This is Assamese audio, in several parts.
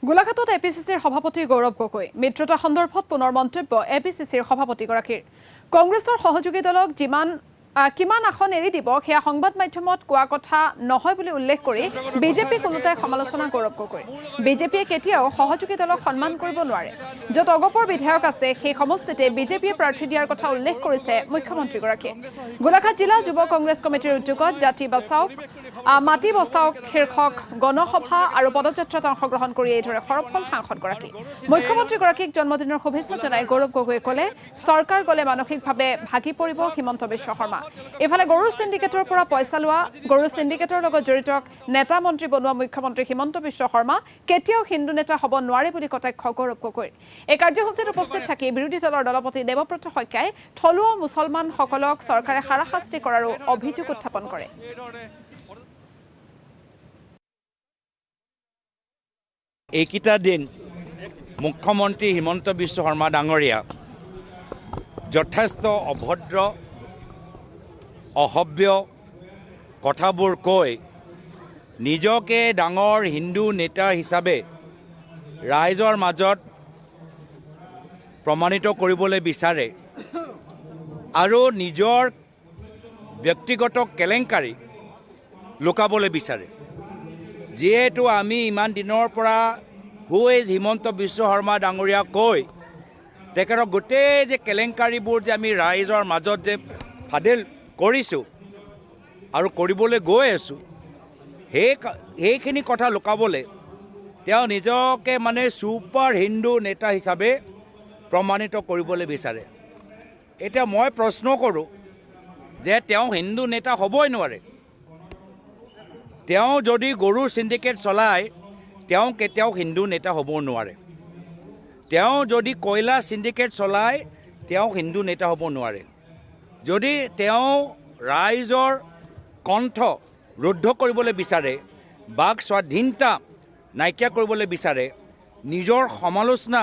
গোলাঘাটত এপিচিচিৰ সভাপতি গৌৰৱ গগৈ মিত্ৰতা সন্দৰ্ভত পুনৰ মন্তব্য এপিচিচিৰ সভাপতিগৰাকীৰ কংগ্ৰেছৰ সহযোগী দলক কিমান আসন এৰি দিব সেয়া সংবাদ মাধ্যমত কোৱা কথা নহয় বুলি উল্লেখ কৰি বিজেপি কোনোটাই সমালোচনা গৌৰৱ গগৈ বিজেপিয়ে কেতিয়াও সহযোগী দলক সন্মান কৰিব নোৱাৰে য'ত অগপৰ বিধায়ক আছে সেই সমষ্টিতে বিজেপিয়ে প্ৰাৰ্থী দিয়াৰ কথা উল্লেখ কৰিছে মুখ্যমন্ত্ৰীগৰাকীয়ে গোলাঘাট জিলা যুৱ কংগ্ৰেছ কমিটিৰ উদ্যোগত জাতি বচাওক মাটি বচাওক শীৰ্ষক গণসভা আৰু পদযাত্ৰাত অংশগ্ৰহণ কৰি এইদৰে সৰব সাংসদগৰাকী মুখ্যমন্ত্ৰীগৰাকীক জন্মদিনৰ শুভেচ্ছা জনাই গৌৰৱ গগৈয়ে ক'লে চৰকাৰ গ'লে মানসিকভাৱে ভাগি পৰিব হিমন্ত বিশ্ব শৰ্মা এফালে গৰু সিন্ডিকেটৰ পৰা পইচা লোৱা গৰু সিন্ডিকেটৰ লগত জড়িত নেতা মন্ত্ৰী বনোৱা মুখ্যমন্ত্ৰী হিমন্ত বিশ্ব শৰ্মা কেতিয়াও হিন্দু নেতা হ'ব নোৱাৰে বুলি কটাক্ষ গৌৰৱ গগৈৰ এই কাৰ্যসূচীত উপস্থিত থাকি বিৰোধী দলৰ দলপতি দেৱব্ৰত শইকীয়াই থলুৱা মুছলমানসকলক চৰকাৰে হাৰাশাস্তি কৰাৰো অভিযোগ উত্থাপন কৰে এইকেইটা দিন মুখ্যমন্ত্ৰী হিমন্ত বিশ্ব শৰ্মা ডাঙৰীয়া যথেষ্ট অভদ্ৰ অসভ্য কথাবোৰ কৈ নিজকে ডাঙৰ হিন্দু নেতা হিচাপে ৰাইজৰ মাজত প্ৰমাণিত কৰিবলৈ বিচাৰে আৰু নিজৰ ব্যক্তিগত কেলেংকাৰী লুকাবলৈ বিচাৰে যিহেতু আমি ইমান দিনৰ পৰা হু ইজ হিমন্ত বিশ্ব শৰ্মা ডাঙৰীয়া কৈ তেখেতৰ গোটেই যে কেলেংকাৰীবোৰ যে আমি ৰাইজৰ মাজত যে ফাদিল কৰিছোঁ আৰু কৰিবলৈ গৈ আছোঁ সেইখিনি কথা লুকাবলৈ তেওঁ নিজকে মানে ছুপাৰ হিন্দু নেতা হিচাপে প্ৰমাণিত কৰিবলৈ বিচাৰে এতিয়া মই প্ৰশ্ন কৰোঁ যে তেওঁ হিন্দু নেতা হ'বই নোৱাৰে তেওঁ যদি গৰু সিন্ডিকেট চলায় তেওঁ কেতিয়াও হিন্দু নেতা হ'ব নোৱাৰে তেওঁ যদি কয়লা সিন্ডিকেট চলায় তেওঁ হিন্দু নেতা হ'ব নোৱাৰে যদি তেওঁ ৰাইজৰ কণ্ঠ ৰুদ্ধ কৰিবলৈ বিচাৰে বাক স্বাধীনতা নাইকিয়া কৰিবলৈ বিচাৰে নিজৰ সমালোচনা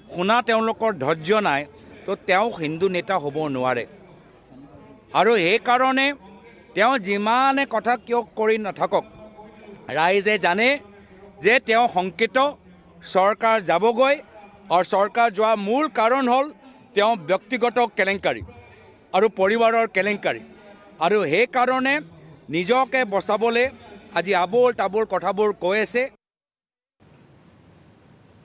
শুনা তেওঁলোকৰ ধৈৰ্য নাই তো তেওঁ হিন্দু নেতা হ'ব নোৱাৰে আৰু সেইকাৰণে তেওঁ যিমানে কথা কিয় কৰি নাথাকক ৰাইজে জানে যে তেওঁ শংকিত চৰকাৰ যাবগৈ আৰু চৰকাৰ যোৱা মূল কাৰণ হ'ল তেওঁ ব্যক্তিগত কেলেংকাৰী আৰু পৰিবাৰৰ কেলেংকাৰী আৰু সেইকাৰণে নিজকে বচাবলৈ আজি আবোল তাবোল কথাবোৰ কৈ আছে